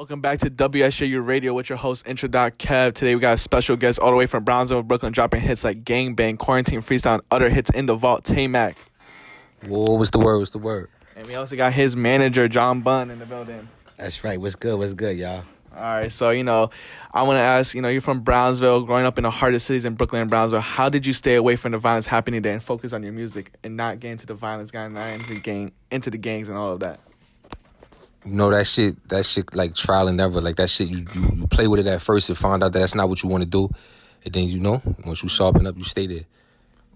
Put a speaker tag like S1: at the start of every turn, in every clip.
S1: Welcome back to WSJU Radio with your host, Intro.kev. Today we got a special guest all the way from Brownsville, Brooklyn, dropping hits like Gang Bang, Quarantine Freestyle, and other hits in the vault, Tey Mack.
S2: Whoa, what's the word? What's the word?
S1: And we also got his manager, John Bunn, in the building.
S3: That's right. What's good? What's good, y'all?
S1: All right, so, I want to ask, you're from Brownsville, growing up in the hardest cities in Brooklyn and Brownsville. How did you stay away from the violence happening there and focus on your music and not get into the violence, getting into the gangs and all of that?
S2: You know, that shit like trial and error. Like that shit, you play with it at first and find out that that's not what you want to do. And then, once you sharpen up, you stay there.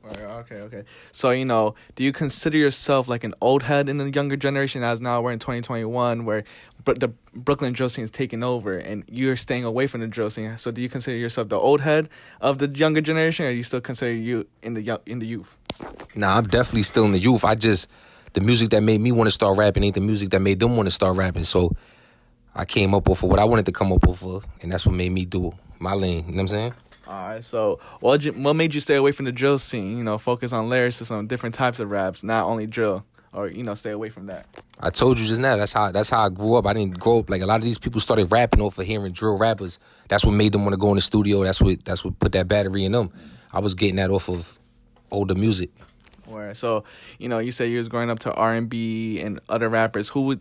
S1: Okay. So, do you consider yourself like an old head in the younger generation, as now we're in 2021 where the Brooklyn drill scene is taking over and you're staying away from the drill scene? So do you consider yourself the old head of the younger generation, or do you still consider you in the youth?
S2: Nah, I'm definitely still in the youth. The music that made me want to start rapping ain't the music that made them want to start rapping. So I came up with what I wanted to come up with, and that's what made me do my lane. You know what I'm saying?
S1: All right, so what made you stay away from the drill scene? Focus on lyricism, different types of raps, not only drill, or stay away from that.
S2: I told you just now. That's how I grew up. I didn't grow up like a lot of these people started rapping off of hearing drill rappers. That's what made them want to go in the studio. That's what put that battery in them. I was getting that off of older music.
S1: So, you said you was growing up to R&B and other rappers. Who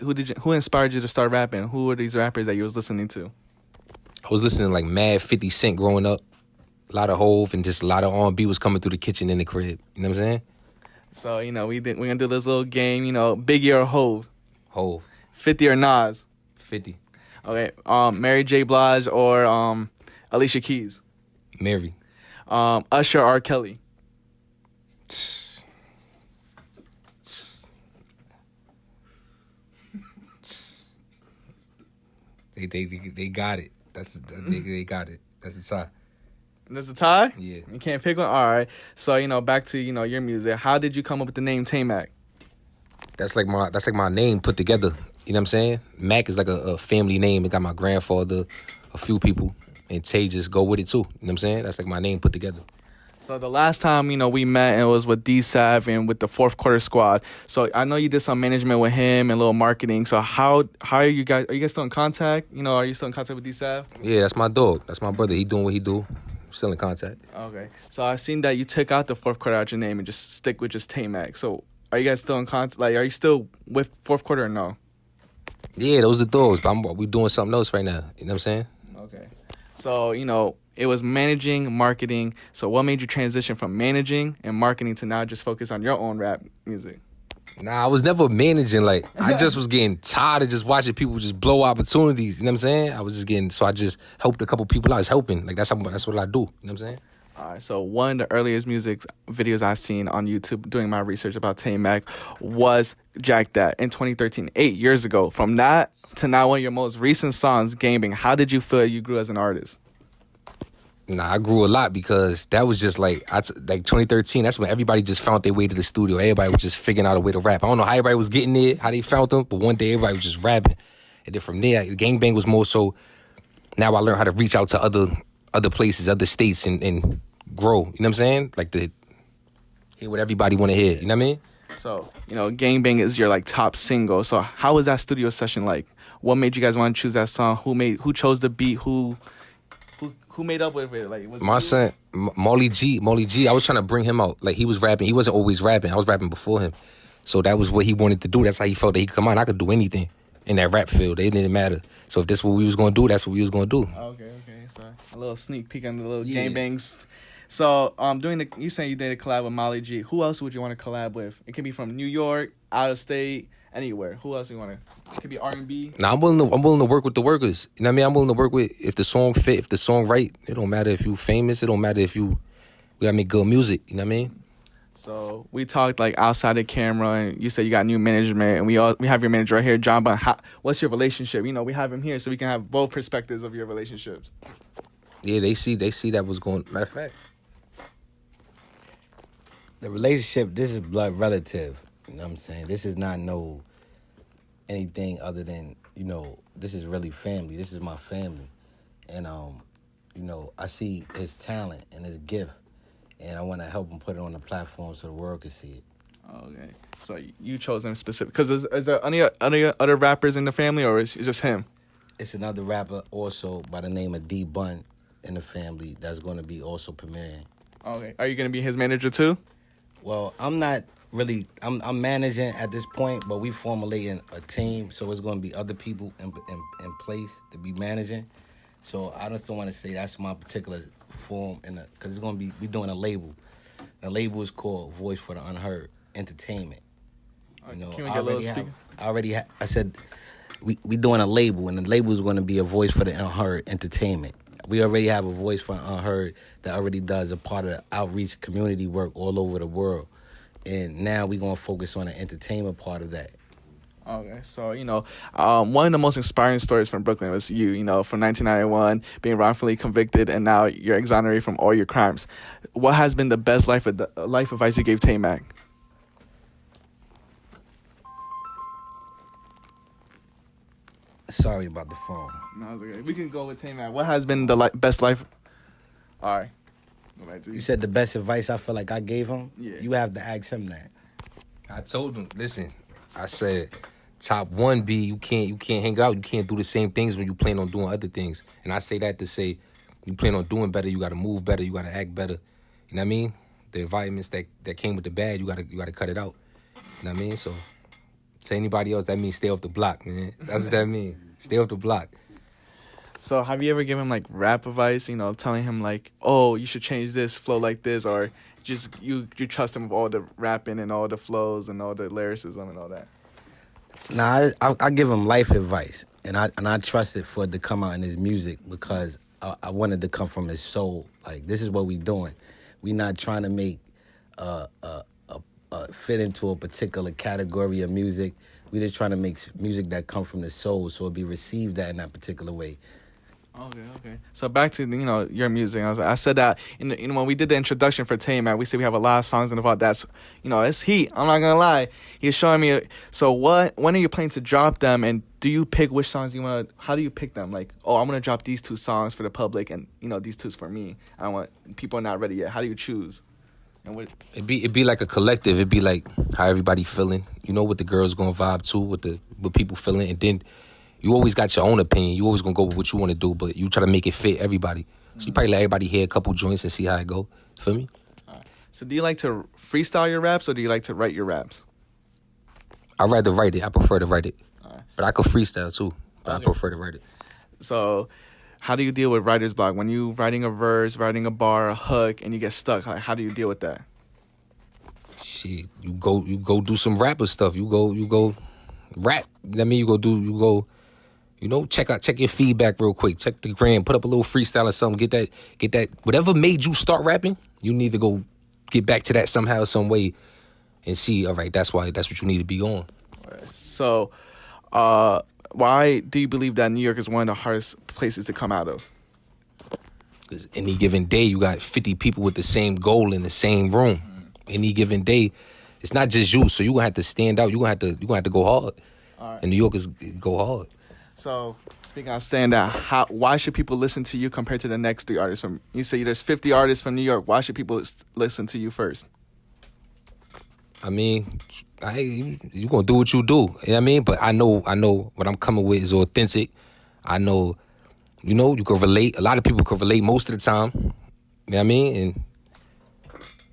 S1: inspired you to start rapping? Who were these rappers that you was listening to?
S2: I was listening to like Mad 50 Cent growing up. A lot of Hove and just a lot of R&B was coming through the kitchen in the crib. You know what I'm saying?
S1: So, we're going to do this little game, Biggie or Hove?
S2: Hove.
S1: 50 or Nas?
S2: 50.
S1: Okay. Mary J. Blige or Alicia Keys?
S2: Mary.
S1: Usher or R. Kelly?
S2: They got it. They got it. That's the tie.
S1: That's a tie?
S2: Yeah.
S1: You can't pick one? All right. So, back to, your music. How did you come up with the name Tey Mack?
S2: That's like my name put together. You know what I'm saying? Mac is like a family name. It got my grandfather, a few people, and Tay just go with it too. You know what I'm saying? That's like my name put together.
S1: So the last time, we met, and it was with D-Sav and with the Fourth Quarter Squad. So I know you did some management with him and a little marketing. So how are you guys still in contact? Are you still in contact with D-Sav?
S2: Yeah, that's my dog. That's my brother. He doing what he do. Still in contact.
S1: Okay. So I've seen that you took out the Fourth Quarter out your name and just stick with just Tey Mack. So are you guys still in contact? Like, are you still with Fourth Quarter or no?
S2: Yeah, those are the dogs. But we doing something else right now. You know what I'm saying?
S1: Okay. So, it was managing, marketing. So what made you transition from managing and marketing to now just focus on your own rap music?
S2: Nah, I was never managing. Like, I just was getting tired of just watching people just blow opportunities. You know what I'm saying? I was just getting, so I just helped a couple people I was helping. Like, that's what I do. You know what I'm saying?
S1: All right, so one of the earliest music videos I've seen on YouTube doing my research about Tey Mack was Jack That in 2013, 8 years ago. From that to now one of your most recent songs, Gang Bang, how did you feel you grew as an artist?
S2: Nah, I grew a lot because that was just like 2013. That's when everybody just found their way to the studio. Everybody was just figuring out a way to rap. I don't know how everybody was getting there, how they found them, but one day everybody was just rapping. And then from there, Gang Bang was more so. Now I learned how to reach out to other places, other states, and grow. You know what I'm saying? Like to hear what everybody want to hear. You know what I mean?
S1: So Gang Bang is your top single. So how was that studio session like? What made you guys want to choose that song? Who chose the beat? Who made up with it? Like, was
S2: my son, Molly G. I was trying to bring him out. Like, he was rapping. He wasn't always rapping. I was rapping before him. So that was what he wanted to do. That's how he felt that he could come on. I could do anything in that rap field. It didn't matter. So if that's what we was going to do, that's what we was going to do.
S1: Okay. So a little sneak peek on the little Gang Bangs. So you saying you did a collab with Molly G. Who else would you want to collab with? It can be from New York, out of state, anywhere. Who else do you want to? It could be R&B.
S2: Nah, I'm willing to work with the workers. You know what I mean? I'm willing to work with if the song fit, if the song right. It don't matter if you famous. It don't matter if we gotta make good music. You know what I mean?
S1: So we talked like outside the camera, and you said you got new management, and we have your manager right here, John Bunn. What's your relationship? We have him here so we can have both perspectives of your relationships.
S2: Yeah, they see that was going. Matter of fact,
S3: The relationship, this is blood relative. You know what I'm saying? This is not anything other than, this is really family. This is my family. And, I see his talent and his gift. And I want to help him put it on the platform so the world can see it.
S1: Okay. So you chose him specific. Because is there any other rappers in the family, or is it just him?
S3: it's another rapper also by the name of D Bunn in the family that's going to be also premiering.
S1: Okay. Are you gonna be his manager too?
S3: Well, I'm not really. I'm managing at this point, but we formulating a team, so it's going to be other people in place to be managing. So I just don't want to say that's my particular form, because it's going to be we doing a label. The label is called Voice for the Unheard Entertainment. You know,
S1: Can we get a little speaker?
S3: I said we doing a label, and the label is going to be a Voice for the Unheard Entertainment. We already have a Voice for the Unheard that already does a part of the outreach community work all over the world. And now we're going to focus on the entertainment part of that.
S1: Okay, so, one of the most inspiring stories from Brooklyn was you, from 1991, being wrongfully convicted, and now you're exonerated from all your crimes. What has been the best life advice you gave Tey Mack?
S3: Sorry about the phone.
S1: No, it's okay. We can go with Tey Mack. What has been the best life? All right. Go back to
S3: You said the best advice I feel like I gave him?
S1: Yeah.
S3: You have to ask him that.
S2: I told him, listen, I said, top one be you can't hang out, you can't do the same things when you plan on doing other things. And I say that to say, you plan on doing better, you gotta move better, you gotta act better. You know what I mean? The environments that came with the bad, you gotta cut it out. You know what I mean? So to anybody else, that means stay off the block, man. That's what that means. Stay off the block.
S1: So have you ever given him, rap advice, telling him, oh, you should change this, flow like this, or just you trust him with all the rapping and all the flows and all the lyricism and all that?
S3: Nah, I give him life advice, and I trust it for it to come out in his music because I wanted to come from his soul. Like, this is what we doing. We not trying to make fit into a particular category of music. We just trying to make music that come from the soul, so it be received that in that particular way.
S1: Okay. So back to your music. I said that when we did the introduction for Tey Mack, we said we have a lot of songs in the vault. That's it's heat. I'm not gonna lie. He's showing me. So when are you planning to drop them? And do you pick which songs you want? How do you pick them? I'm gonna drop these 2 songs for the public, and these 2's for me. I want people are not ready yet. How do you choose? And what?
S2: It'd be like a collective. It'd be like how everybody feeling. What the girls gonna vibe to, what people feeling, and then you always got your own opinion. You always gonna go with what you want to do, but you try to make it fit everybody. So you probably let everybody hear a couple joints and see how it go. You feel me?
S1: All right. So do you like to freestyle your raps or do you like to write your raps?
S2: I'd rather write it. I prefer to write it.
S1: All right.
S2: But I could freestyle too. But I prefer to write it.
S1: So how do you deal with writer's block? When you writing a verse, writing a bar, a hook, and you get stuck, how do you deal with that?
S2: Shit, you go do some rapper stuff. You go rap. That mean you go check your feedback real quick. Check the gram, put up a little freestyle or something. Get that whatever made you start rapping, you need to go get back to that somehow, some way, and see, all right, that's what you need to be on.
S1: So why do you believe that New York is one of the hardest places to come out of?
S2: Because any given day you got 50 people with the same goal in the same room. Any given day, it's not just you, so you're gonna have to stand out. You're gonna have to go hard.
S1: All right.
S2: And New Yorkers go hard.
S1: So, speaking of stand out, why should people listen to you compared to the next 3 artists from? You say there's 50 artists from New York. Why should people listen to you first?
S2: I mean, you gonna do what you do. You know what I mean? But I know what I'm coming with is authentic. I know, you can relate. A lot of people can relate most of the time. You know what I mean? And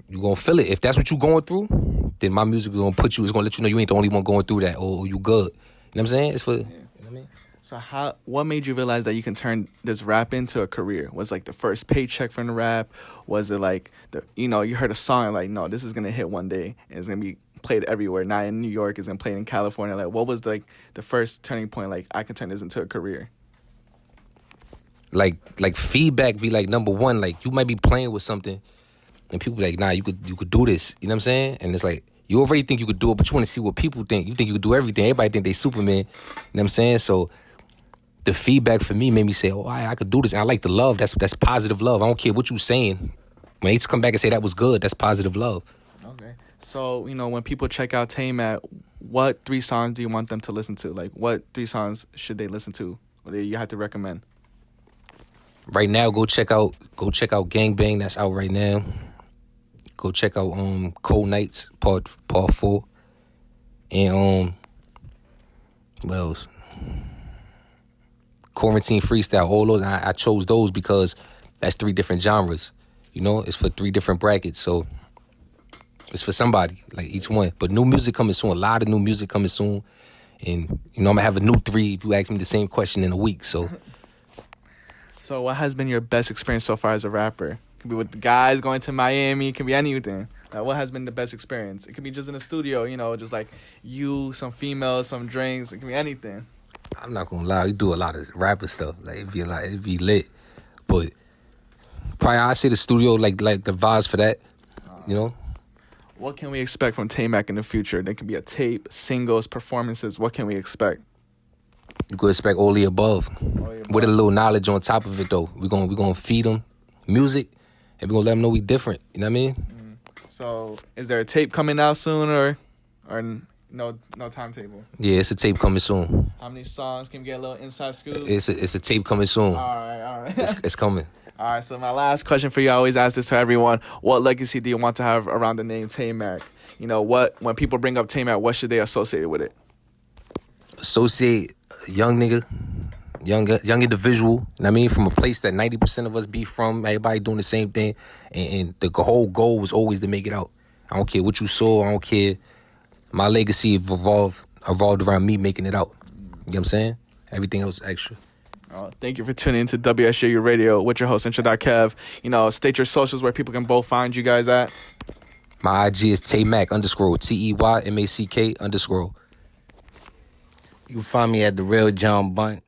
S2: you gonna feel it. If that's what you going through, then my music is gonna put you. It's gonna let you know you ain't the only one going through that, or you good. You know what I'm saying? It's for. Yeah.
S1: So what made you realize that you can turn this rap into a career? Was the first paycheck from the rap? Was it you heard a song and no, this is gonna hit one day and it's gonna be played everywhere. Not in New York, it's gonna play in California. What was the first turning point? I can turn this into a career.
S2: Like feedback be number one. You might be playing with something, and people be nah, you could do this. You know what I'm saying? And it's you already think you could do it, but you want to see what people think. You think you could do everything. Everybody think they Superman. You know what I'm saying? So the feedback for me made me say, oh, I could do this. And I like the love. That's positive love. I don't care what you saying. When they come back and say that was good, that's positive love.
S1: Okay. So, when people check out Tey Mack, what 3 songs do you want them to listen to? What 3 songs should they listen to? Or you have to recommend?
S2: Right now, go check out Gang Bang. That's out right now. Go check out Cold Nights Part 4. And what else? quarantine freestyle, all those. I chose those because that's 3 different genres. You know, it's for 3 different brackets. So it's for somebody, like each one. But new music coming soon. A lot of new music coming soon. And, you know, I'm going to have a new 3 if you ask me the same question in a week. So
S1: what has been your best experience so far as a rapper? It could be with the guys going to Miami. It can be anything. What has been the best experience? It could be just in the studio, you know, just like you, some females, some drinks. It can be anything.
S2: I'm not going to lie. We do a lot of rapper stuff. Like, it'd be lit. But probably I say the studio, like the vibes for that, you know?
S1: What can we expect from Tey Mack in the future? There can be a tape, singles, performances. What can we expect?
S2: You could expect all the above. With a little knowledge on top of it, though. We're gonna feed them music, and we're going to let them know we different. You know what I mean?
S1: So, is there a tape coming out soon, or no timetable?
S2: Yeah, it's a tape coming soon.
S1: How many songs? Can we get a little inside scoop?
S2: It's a tape coming soon.
S1: All right.
S2: It's coming.
S1: All right, so my last question for you, I always ask this to everyone. What legacy do you want to have around the name Tey Mack? You know, when people bring up Tey Mack, what should they associate with it?
S2: Associate a young nigga, young individual, you know what I mean? From a place that 90% of us be from, everybody doing the same thing. And the whole goal was always to make it out. I don't care what you saw, I don't care. My legacy revolved around me making it out. You know what I'm saying? Everything else extra.
S1: Thank you for tuning into WSJU Radio with your host, Intro.kev. You know, state your socials where people can both find you guys at.
S2: My IG is Tey Mack _ TEYMACK _.
S3: You can find me at Therealjohnbunn